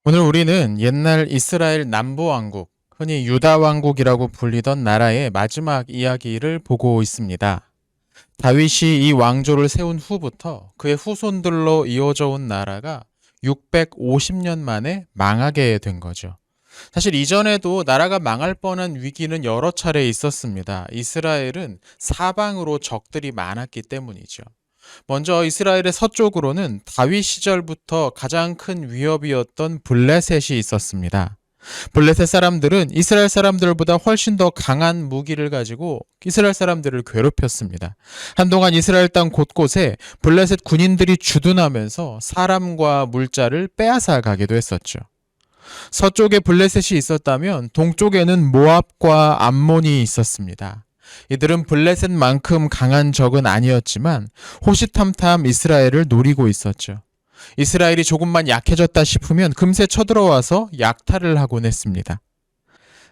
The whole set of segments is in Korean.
오늘 우리는 옛날 이스라엘 남부왕국, 흔히 유다왕국이라고 불리던 나라의 마지막 이야기를 보고 있습니다. 다윗이 이 왕조를 세운 후부터 그의 후손들로 이어져 온 나라가 650년 만에 망하게 된 거죠. 사실 이전에도 나라가 망할 뻔한 위기는 여러 차례 있었습니다. 이스라엘은 사방으로 적들이 많았기 때문이죠. 먼저 이스라엘의 서쪽으로는 다윗 시절부터 가장 큰 위협이었던 블레셋이 있었습니다. 블레셋 사람들은 이스라엘 사람들보다 훨씬 더 강한 무기를 가지고 이스라엘 사람들을 괴롭혔습니다. 한동안 이스라엘 땅 곳곳에 블레셋 군인들이 주둔하면서 사람과 물자를 빼앗아 가기도 했었죠. 서쪽에 블레셋이 있었다면 동쪽에는 모압과 암몬이 있었습니다. 이들은 블레셋만큼 강한 적은 아니었지만 호시탐탐 이스라엘을 노리고 있었죠. 이스라엘이 조금만 약해졌다 싶으면 금세 쳐들어와서 약탈을 하곤 했습니다.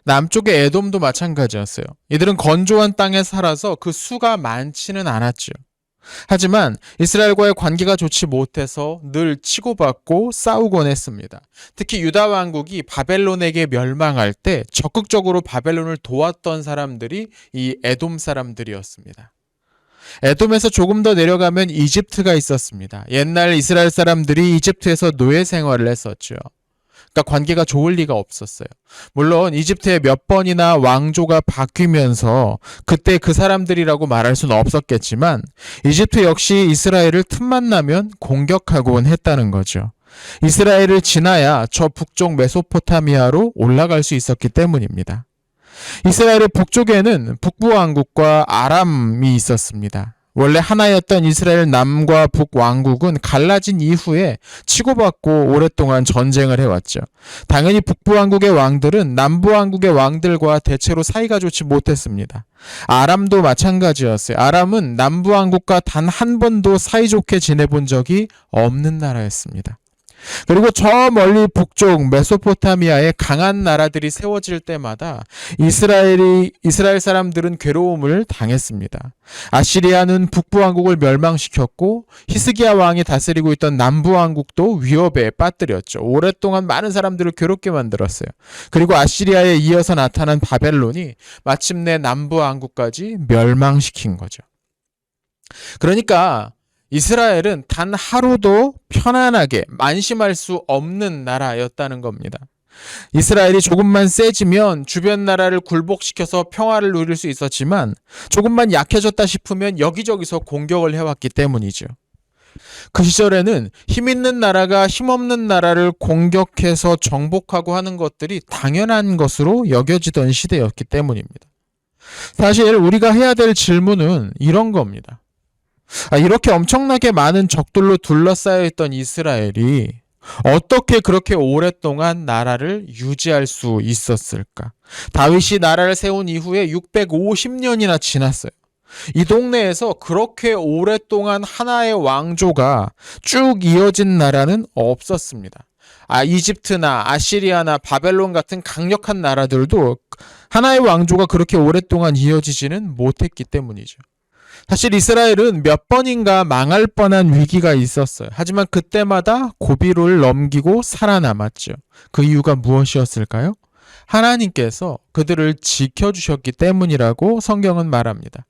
남쪽의 에돔도 마찬가지였어요. 이들은 건조한 땅에 살아서 그 수가 많지는 않았죠. 하지만 이스라엘과의 관계가 좋지 못해서 늘 치고받고 싸우곤 했습니다. 특히 유다 왕국이 바벨론에게 멸망할 때 적극적으로 바벨론을 도왔던 사람들이 이 에돔 사람들이었습니다. 에돔에서 조금 더 내려가면 이집트가 있었습니다. 옛날 이스라엘 사람들이 이집트에서 노예 생활을 했었죠. 그러니까 관계가 좋을 리가 없었어요. 물론 이집트에 몇 번이나 왕조가 바뀌면서 그때 그 사람들이라고 말할 수는 없었겠지만 이집트 역시 이스라엘을 틈만 나면 공격하곤 했다는 거죠. 이스라엘을 지나야 저 북쪽 메소포타미아로 올라갈 수 있었기 때문입니다. 이스라엘의 북쪽에는 북부왕국과 아람이 있었습니다. 원래 하나였던 이스라엘 남과 북왕국은 갈라진 이후에 치고받고 오랫동안 전쟁을 해왔죠. 당연히 북부왕국의 왕들은 남부왕국의 왕들과 대체로 사이가 좋지 못했습니다. 아람도 마찬가지였어요. 아람은 남부왕국과 단 한 번도 사이좋게 지내본 적이 없는 나라였습니다. 그리고 저 멀리 북쪽 메소포타미아에 강한 나라들이 세워질 때마다 이스라엘 사람들은 괴로움을 당했습니다. 아시리아는 북부 왕국을 멸망시켰고 히스기야 왕이 다스리고 있던 남부 왕국도 위협에 빠뜨렸죠. 오랫동안 많은 사람들을 괴롭게 만들었어요. 그리고 아시리아에 이어서 나타난 바벨론이 마침내 남부 왕국까지 멸망시킨 거죠. 그러니까 이스라엘은 단 하루도 편안하게 안심할 수 없는 나라였다는 겁니다. 이스라엘이 조금만 세지면 주변 나라를 굴복시켜서 평화를 누릴 수 있었지만 조금만 약해졌다 싶으면 여기저기서 공격을 해왔기 때문이죠. 그 시절에는 힘 있는 나라가 힘없는 나라를 공격해서 정복하고 하는 것들이 당연한 것으로 여겨지던 시대였기 때문입니다. 사실 우리가 해야 될 질문은 이런 겁니다. 이렇게 엄청나게 많은 적들로 둘러싸여 있던 이스라엘이 어떻게 그렇게 오랫동안 나라를 유지할 수 있었을까? 다윗이 나라를 세운 이후에 650년이나 지났어요. 이 동네에서 그렇게 오랫동안 하나의 왕조가 쭉 이어진 나라는 없었습니다. 이집트나 아시리아나 바벨론 같은 강력한 나라들도 하나의 왕조가 그렇게 오랫동안 이어지지는 못했기 때문이죠. 사실 이스라엘은 몇 번인가 망할 뻔한 위기가 있었어요. 하지만 그때마다 고비를 넘기고 살아남았죠. 그 이유가 무엇이었을까요? 하나님께서 그들을 지켜주셨기 때문이라고 성경은 말합니다.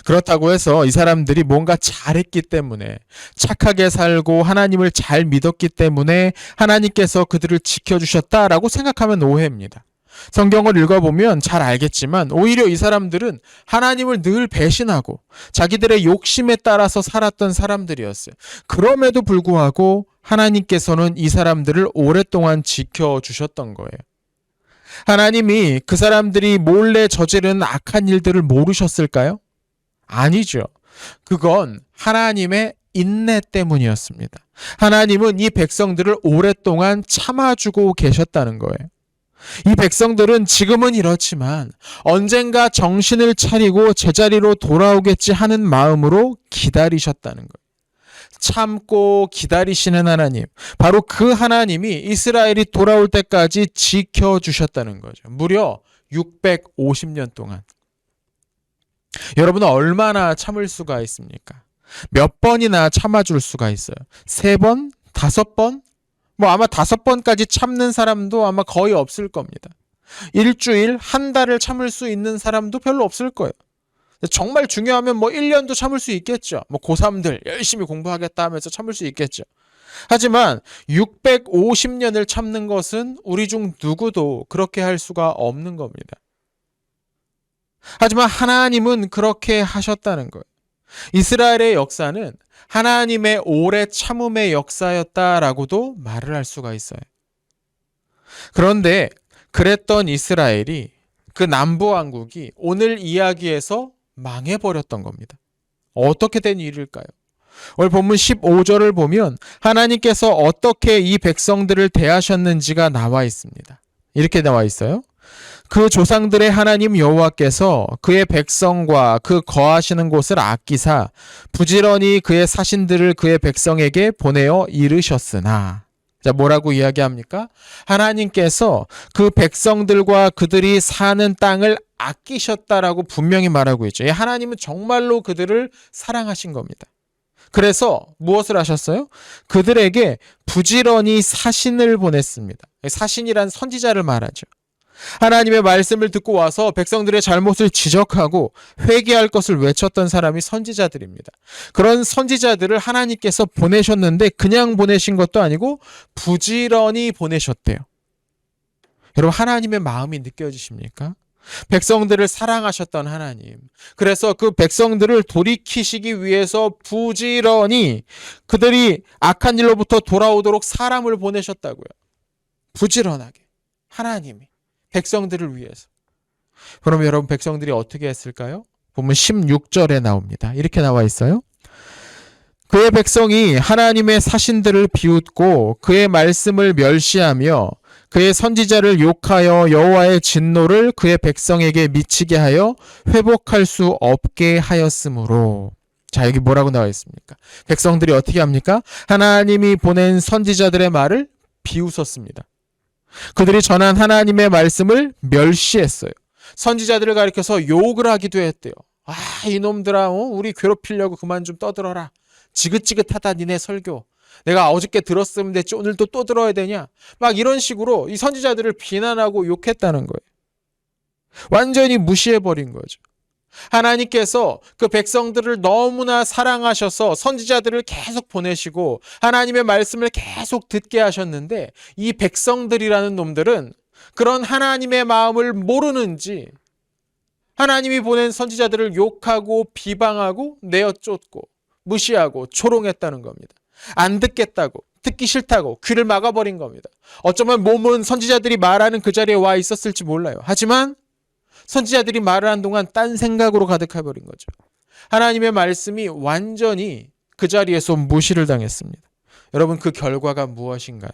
그렇다고 해서 이 사람들이 뭔가 잘했기 때문에 착하게 살고 하나님을 잘 믿었기 때문에 하나님께서 그들을 지켜주셨다라고 생각하면 오해입니다. 성경을 읽어보면 잘 알겠지만 오히려 이 사람들은 하나님을 늘 배신하고 자기들의 욕심에 따라서 살았던 사람들이었어요. 그럼에도 불구하고 하나님께서는 이 사람들을 오랫동안 지켜주셨던 거예요. 하나님이 그 사람들이 몰래 저지르는 악한 일들을 모르셨을까요? 아니죠. 그건 하나님의 인내 때문이었습니다. 하나님은 이 백성들을 오랫동안 참아주고 계셨다는 거예요. 이 백성들은 지금은 이렇지만 언젠가 정신을 차리고 제자리로 돌아오겠지 하는 마음으로 기다리셨다는 거예요. 참고 기다리시는 하나님, 바로 그 하나님이 이스라엘이 돌아올 때까지 지켜주셨다는 거죠. 무려 650년 동안. 여러분은 얼마나 참을 수가 있습니까? 몇 번이나 참아줄 수가 있어요? 3번? 5번? 뭐 아마 5번까지 참는 사람도 아마 거의 없을 겁니다. 일주일, 한 달을 참을 수 있는 사람도 별로 없을 거예요. 정말 중요하면 뭐 1년도 참을 수 있겠죠. 뭐 고3들 열심히 공부하겠다 하면서 참을 수 있겠죠. 하지만 650년을 참는 것은 우리 중 누구도 그렇게 할 수가 없는 겁니다. 하지만 하나님은 그렇게 하셨다는 거예요. 이스라엘의 역사는 하나님의 오래 참음의 역사였다라고도 말을 할 수가 있어요. 그런데 그랬던 이스라엘이, 그 남부왕국이 오늘 이야기에서 망해버렸던 겁니다. 어떻게 된 일일까요? 오늘 본문 15절을 보면 하나님께서 어떻게 이 백성들을 대하셨는지가 나와 있습니다. 이렇게 나와 있어요. 그 조상들의 하나님 여호와께서 그의 백성과 그 거하시는 곳을 아끼사 부지런히 그의 사신들을 그의 백성에게 보내어 이르셨으나. 자, 뭐라고 이야기합니까? 하나님께서 그 백성들과 그들이 사는 땅을 아끼셨다라고 분명히 말하고 있죠. 하나님은 정말로 그들을 사랑하신 겁니다. 그래서 무엇을 하셨어요? 그들에게 부지런히 사신을 보냈습니다. 사신이란 선지자를 말하죠. 하나님의 말씀을 듣고 와서 백성들의 잘못을 지적하고 회개할 것을 외쳤던 사람이 선지자들입니다. 그런 선지자들을 하나님께서 보내셨는데 그냥 보내신 것도 아니고 부지런히 보내셨대요. 여러분, 하나님의 마음이 느껴지십니까? 백성들을 사랑하셨던 하나님. 그래서 그 백성들을 돌이키시기 위해서 부지런히 그들이 악한 일로부터 돌아오도록 사람을 보내셨다고요. 부지런하게 하나님이 백성들을 위해서. 그럼 여러분, 백성들이 어떻게 했을까요? 보면 16절에 나옵니다. 이렇게 나와 있어요. 그의 백성이 하나님의 사신들을 비웃고 그의 말씀을 멸시하며 그의 선지자를 욕하여 여호와의 진노를 그의 백성에게 미치게 하여 회복할 수 없게 하였으므로. 자, 여기 뭐라고 나와 있습니까? 백성들이 어떻게 합니까? 하나님이 보낸 선지자들의 말을 비웃었습니다. 그들이 전한 하나님의 말씀을 멸시했어요. 선지자들을 가리켜서 욕을 하기도 했대요. 아, 이놈들아, 우리 괴롭히려고 그만 좀 떠들어라. 지긋지긋하다 니네 설교. 내가 어저께 들었으면 됐지 오늘도 또 들어야 되냐. 막 이런 식으로 이 선지자들을 비난하고 욕했다는 거예요. 완전히 무시해버린 거죠. 하나님께서 그 백성들을 너무나 사랑하셔서 선지자들을 계속 보내시고 하나님의 말씀을 계속 듣게 하셨는데 이 백성들이라는 놈들은 그런 하나님의 마음을 모르는지 하나님이 보낸 선지자들을 욕하고 비방하고 내어쫓고 무시하고 조롱했다는 겁니다. 안 듣겠다고, 듣기 싫다고 귀를 막아버린 겁니다. 어쩌면 몸은 선지자들이 말하는 그 자리에 와 있었을지 몰라요. 하지만 선지자들이 말을 한 동안 딴 생각으로 가득해버린 거죠. 하나님의 말씀이 완전히 그 자리에서 무시를 당했습니다. 여러분, 그 결과가 무엇인가요?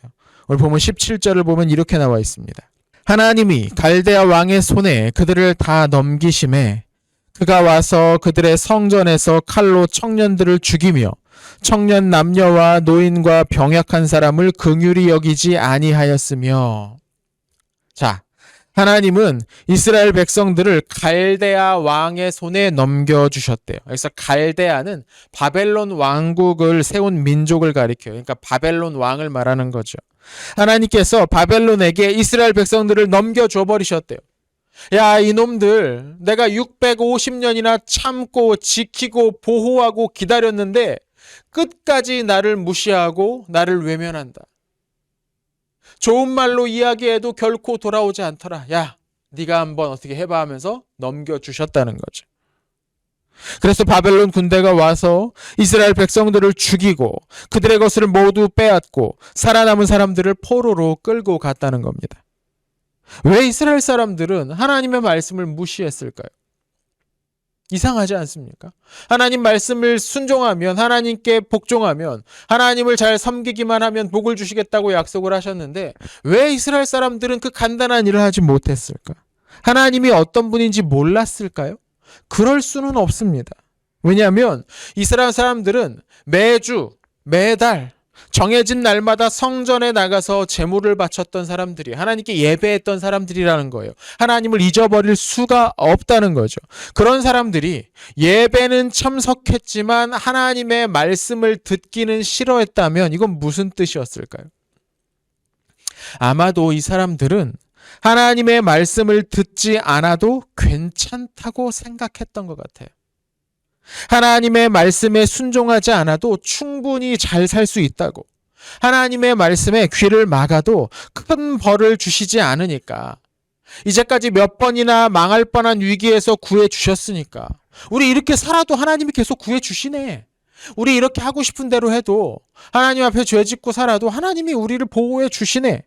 오늘 보면 17절을 보면 이렇게 나와 있습니다. 하나님이 갈대아 왕의 손에 그들을 다 넘기심에 그가 와서 그들의 성전에서 칼로 청년들을 죽이며 청년 남녀와 노인과 병약한 사람을 긍휼히 여기지 아니하였으며. 자, 하나님은 이스라엘 백성들을 갈대아 왕의 손에 넘겨주셨대요. 그래서 갈대아는 바벨론 왕국을 세운 민족을 가리켜요. 그러니까 바벨론 왕을 말하는 거죠. 하나님께서 바벨론에게 이스라엘 백성들을 넘겨줘 버리셨대요. 야, 이놈들, 내가 650년이나 참고 지키고 보호하고 기다렸는데 끝까지 나를 무시하고 나를 외면한다. 좋은 말로 이야기해도 결코 돌아오지 않더라. 야, 네가 한번 어떻게 해봐 하면서 넘겨주셨다는 거죠. 그래서 바벨론 군대가 와서 이스라엘 백성들을 죽이고 그들의 것을 모두 빼앗고 살아남은 사람들을 포로로 끌고 갔다는 겁니다. 왜 이스라엘 사람들은 하나님의 말씀을 무시했을까요? 이상하지 않습니까? 하나님 말씀을 순종하면, 하나님께 복종하면, 하나님을 잘 섬기기만 하면 복을 주시겠다고 약속을 하셨는데 왜 이스라엘 사람들은 그 간단한 일을 하지 못했을까? 하나님이 어떤 분인지 몰랐을까요? 그럴 수는 없습니다. 왜냐하면 이스라엘 사람들은 매주, 매달 정해진 날마다 성전에 나가서 제물을 바쳤던 사람들이, 하나님께 예배했던 사람들이라는 거예요. 하나님을 잊어버릴 수가 없다는 거죠. 그런 사람들이 예배는 참석했지만 하나님의 말씀을 듣기는 싫어했다면 이건 무슨 뜻이었을까요? 아마도 이 사람들은 하나님의 말씀을 듣지 않아도 괜찮다고 생각했던 것 같아요. 하나님의 말씀에 순종하지 않아도 충분히 잘 살 수 있다고. 하나님의 말씀에 귀를 막아도 큰 벌을 주시지 않으니까. 이제까지 몇 번이나 망할 뻔한 위기에서 구해 주셨으니까. 우리 이렇게 살아도 하나님이 계속 구해 주시네. 우리 이렇게 하고 싶은 대로 해도 하나님 앞에 죄 짓고 살아도 하나님이 우리를 보호해 주시네.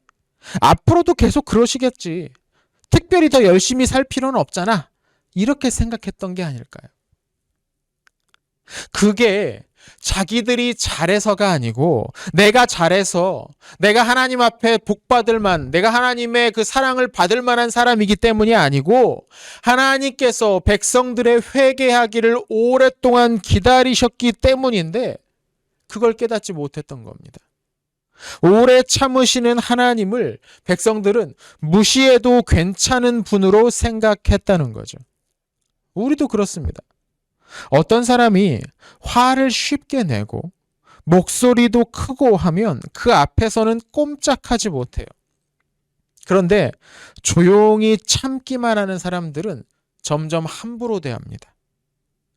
앞으로도 계속 그러시겠지. 특별히 더 열심히 살 필요는 없잖아. 이렇게 생각했던 게 아닐까요? 그게 자기들이 잘해서가 아니고 내가 잘해서 내가 하나님 앞에 복받을 만, 내가 하나님의 그 사랑을 받을 만한 사람이기 때문이 아니고 하나님께서 백성들의 회개하기를 오랫동안 기다리셨기 때문인데 그걸 깨닫지 못했던 겁니다. 오래 참으시는 하나님을 백성들은 무시해도 괜찮은 분으로 생각했다는 거죠. 우리도 그렇습니다. 어떤 사람이 화를 쉽게 내고 목소리도 크고 하면 그 앞에서는 꼼짝하지 못해요. 그런데 조용히 참기만 하는 사람들은 점점 함부로 대합니다.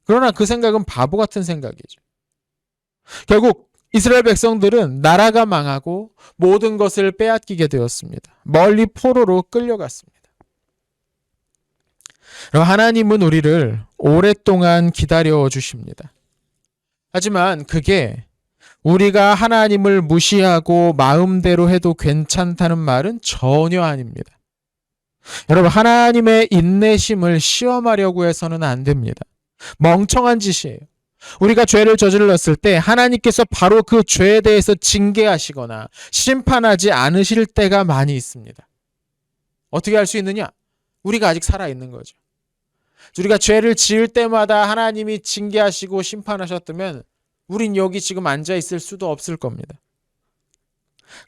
그러나 그 생각은 바보 같은 생각이죠. 결국 이스라엘 백성들은 나라가 망하고 모든 것을 빼앗기게 되었습니다. 멀리 포로로 끌려갔습니다. 하나님은 우리를 오랫동안 기다려 주십니다. 하지만 그게 우리가 하나님을 무시하고 마음대로 해도 괜찮다는 말은 전혀 아닙니다. 여러분, 하나님의 인내심을 시험하려고 해서는 안 됩니다. 멍청한 짓이에요. 우리가 죄를 저질렀을 때 하나님께서 바로 그 죄에 대해서 징계하시거나 심판하지 않으실 때가 많이 있습니다. 어떻게 할 수 있느냐? 우리가 아직 살아있는 거죠. 우리가 죄를 지을 때마다 하나님이 징계하시고 심판하셨다면 우린 여기 지금 앉아있을 수도 없을 겁니다.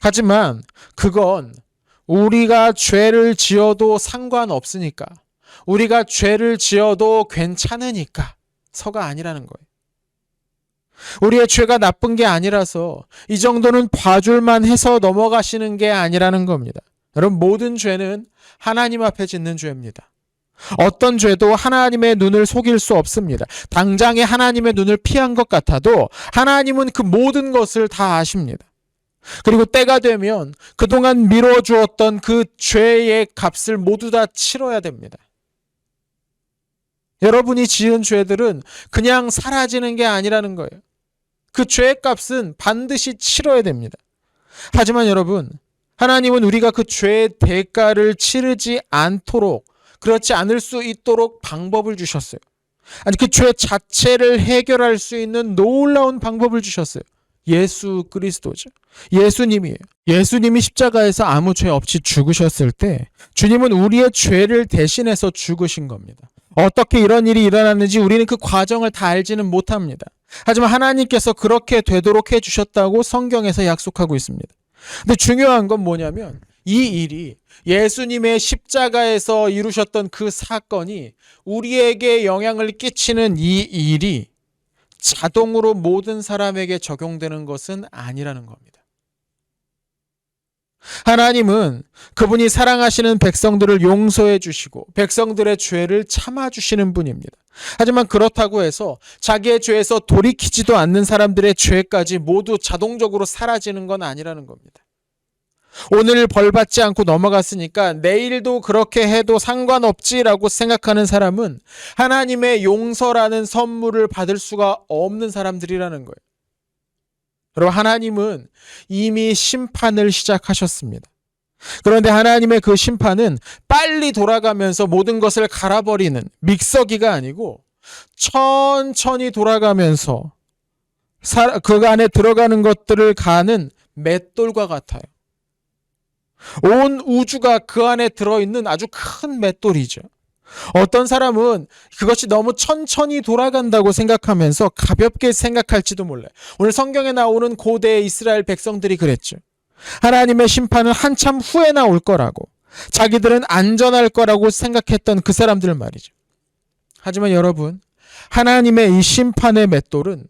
하지만 그건 우리가 죄를 지어도 상관없으니까, 우리가 죄를 지어도 괜찮으니까 서가 아니라는 거예요. 우리의 죄가 나쁜 게 아니라서 이 정도는 봐줄만 해서 넘어가시는 게 아니라는 겁니다. 여러분, 모든 죄는 하나님 앞에 짓는 죄입니다. 어떤 죄도 하나님의 눈을 속일 수 없습니다. 당장에 하나님의 눈을 피한 것 같아도 하나님은 그 모든 것을 다 아십니다. 그리고 때가 되면 그동안 미뤄주었던 그 죄의 값을 모두 다 치러야 됩니다. 여러분이 지은 죄들은 그냥 사라지는 게 아니라는 거예요. 그 죄의 값은 반드시 치러야 됩니다. 하지만 여러분, 하나님은 우리가 그 죄의 대가를 치르지 않도록, 그렇지 않을 수 있도록 방법을 주셨어요. 아니, 그 죄 자체를 해결할 수 있는 놀라운 방법을 주셨어요. 예수 그리스도죠. 예수님이에요. 예수님이 십자가에서 아무 죄 없이 죽으셨을 때 주님은 우리의 죄를 대신해서 죽으신 겁니다. 어떻게 이런 일이 일어났는지 우리는 그 과정을 다 알지는 못합니다. 하지만 하나님께서 그렇게 되도록 해주셨다고 성경에서 약속하고 있습니다. 근데 중요한 건 뭐냐면 이 일이, 예수님의 십자가에서 이루셨던 그 사건이 우리에게 영향을 끼치는 이 일이 자동으로 모든 사람에게 적용되는 것은 아니라는 겁니다. 하나님은 그분이 사랑하시는 백성들을 용서해 주시고 백성들의 죄를 참아 주시는 분입니다. 하지만 그렇다고 해서 자기의 죄에서 돌이키지도 않는 사람들의 죄까지 모두 자동적으로 사라지는 건 아니라는 겁니다. 오늘 벌받지 않고 넘어갔으니까 내일도 그렇게 해도 상관없지라고 생각하는 사람은 하나님의 용서라는 선물을 받을 수가 없는 사람들이라는 거예요. 여러분, 하나님은 이미 심판을 시작하셨습니다. 그런데 하나님의 그 심판은 빨리 돌아가면서 모든 것을 갈아버리는 믹서기가 아니고 천천히 돌아가면서 그 안에 들어가는 것들을 가는 맷돌과 같아요. 온 우주가 그 안에 들어있는 아주 큰 맷돌이죠. 어떤 사람은 그것이 너무 천천히 돌아간다고 생각하면서 가볍게 생각할지도 몰라요. 오늘 성경에 나오는 고대 이스라엘 백성들이 그랬죠. 하나님의 심판은 한참 후에 나올 거라고, 자기들은 안전할 거라고 생각했던 그 사람들 말이죠. 하지만 여러분, 하나님의 이 심판의 맷돌은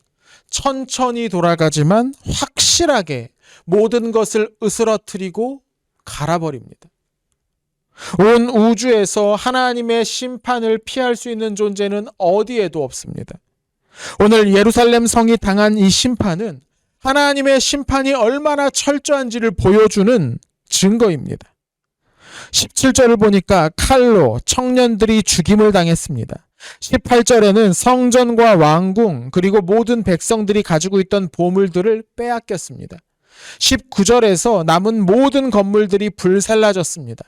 천천히 돌아가지만 확실하게 모든 것을 으스러뜨리고 갈아버립니다. 온 우주에서 하나님의 심판을 피할 수 있는 존재는 어디에도 없습니다. 오늘 예루살렘 성이 당한 이 심판은 하나님의 심판이 얼마나 철저한지를 보여주는 증거입니다. 17절을 보니까 칼로 청년들이 죽임을 당했습니다. 18절에는 성전과 왕궁 그리고 모든 백성들이 가지고 있던 보물들을 빼앗겼습니다. 19절에서 남은 모든 건물들이 불살라졌습니다.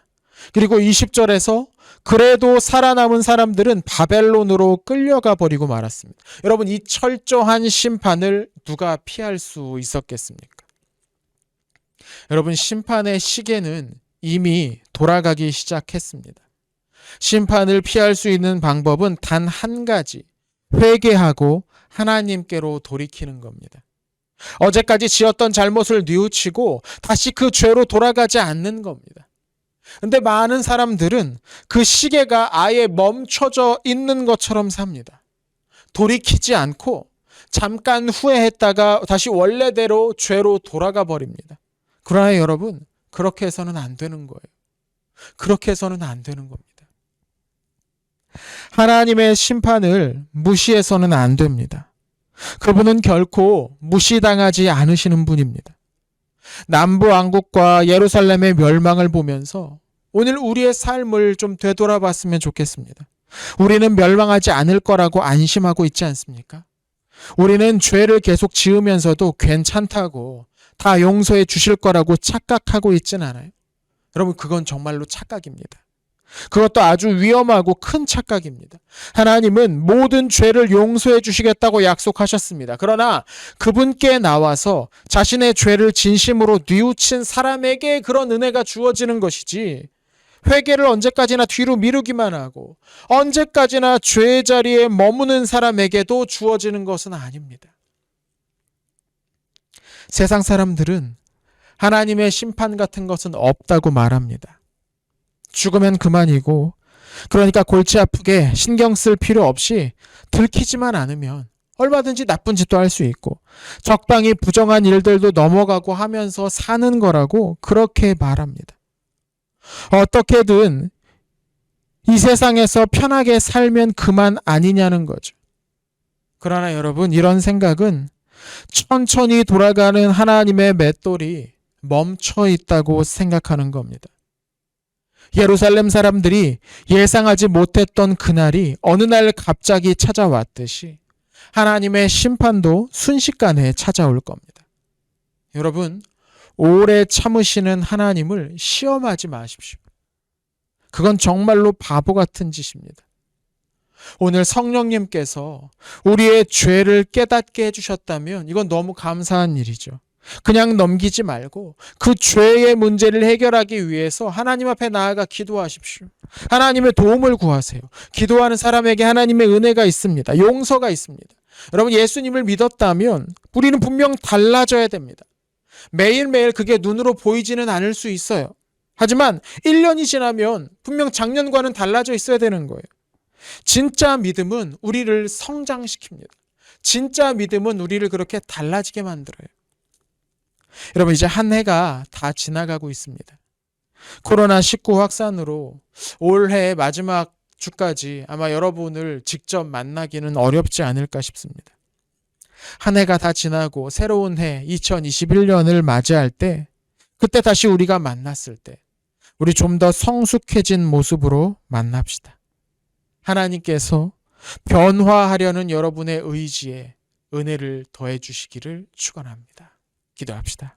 그리고 20절에서 그래도 살아남은 사람들은 바벨론으로 끌려가 버리고 말았습니다. 여러분, 이 철저한 심판을 누가 피할 수 있었겠습니까? 여러분, 심판의 시계는 이미 돌아가기 시작했습니다. 심판을 피할 수 있는 방법은 단 한 가지, 회개하고 하나님께로 돌이키는 겁니다. 어제까지 지었던 잘못을 뉘우치고 다시 그 죄로 돌아가지 않는 겁니다. 근데 많은 사람들은 그 시계가 아예 멈춰져 있는 것처럼 삽니다. 돌이키지 않고 잠깐 후회했다가 다시 원래대로 죄로 돌아가 버립니다. 그러나 여러분, 그렇게 해서는 안 되는 거예요. 그렇게 해서는 안 되는 겁니다. 하나님의 심판을 무시해서는 안 됩니다. 그분은 결코 무시당하지 않으시는 분입니다. 남부왕국과 예루살렘의 멸망을 보면서 오늘 우리의 삶을 좀 되돌아봤으면 좋겠습니다. 우리는 멸망하지 않을 거라고 안심하고 있지 않습니까? 우리는 죄를 계속 지으면서도 괜찮다고 다 용서해 주실 거라고 착각하고 있진 않아요. 여러분, 그건 정말로 착각입니다. 그것도 아주 위험하고 큰 착각입니다. 하나님은 모든 죄를 용서해 주시겠다고 약속하셨습니다. 그러나 그분께 나와서 자신의 죄를 진심으로 뉘우친 사람에게 그런 은혜가 주어지는 것이지, 회개를 언제까지나 뒤로 미루기만 하고 언제까지나 죄의 자리에 머무는 사람에게도 주어지는 것은 아닙니다. 세상 사람들은 하나님의 심판 같은 것은 없다고 말합니다. 죽으면 그만이고, 그러니까 골치 아프게 신경 쓸 필요 없이 들키지만 않으면 얼마든지 나쁜 짓도 할 수 있고 적당히 부정한 일들도 넘어가고 하면서 사는 거라고 그렇게 말합니다. 어떻게든 이 세상에서 편하게 살면 그만 아니냐는 거죠. 그러나 여러분, 이런 생각은 천천히 돌아가는 하나님의 맷돌이 멈춰 있다고 생각하는 겁니다. 예루살렘 사람들이 예상하지 못했던 그날이 어느 날 갑자기 찾아왔듯이 하나님의 심판도 순식간에 찾아올 겁니다. 여러분, 오래 참으시는 하나님을 시험하지 마십시오. 그건 정말로 바보 같은 짓입니다. 오늘 성령님께서 우리의 죄를 깨닫게 해주셨다면 이건 너무 감사한 일이죠. 그냥 넘기지 말고 그 죄의 문제를 해결하기 위해서 하나님 앞에 나아가 기도하십시오. 하나님의 도움을 구하세요. 기도하는 사람에게 하나님의 은혜가 있습니다. 용서가 있습니다. 여러분, 예수님을 믿었다면 우리는 분명 달라져야 됩니다. 매일매일 그게 눈으로 보이지는 않을 수 있어요. 하지만 1년이 지나면 분명 작년과는 달라져 있어야 되는 거예요. 진짜 믿음은 우리를 성장시킵니다. 진짜 믿음은 우리를 그렇게 달라지게 만들어요. 여러분, 이제 한 해가 다 지나가고 있습니다. 코로나19 확산으로 올해 마지막 주까지 아마 여러분을 직접 만나기는 어렵지 않을까 싶습니다. 한 해가 다 지나고 새로운 해 2021년을 맞이할 때, 그때 다시 우리가 만났을 때 우리 좀 더 성숙해진 모습으로 만납시다. 하나님께서 변화하려는 여러분의 의지에 은혜를 더해 주시기를 축원합니다. 기도합시다.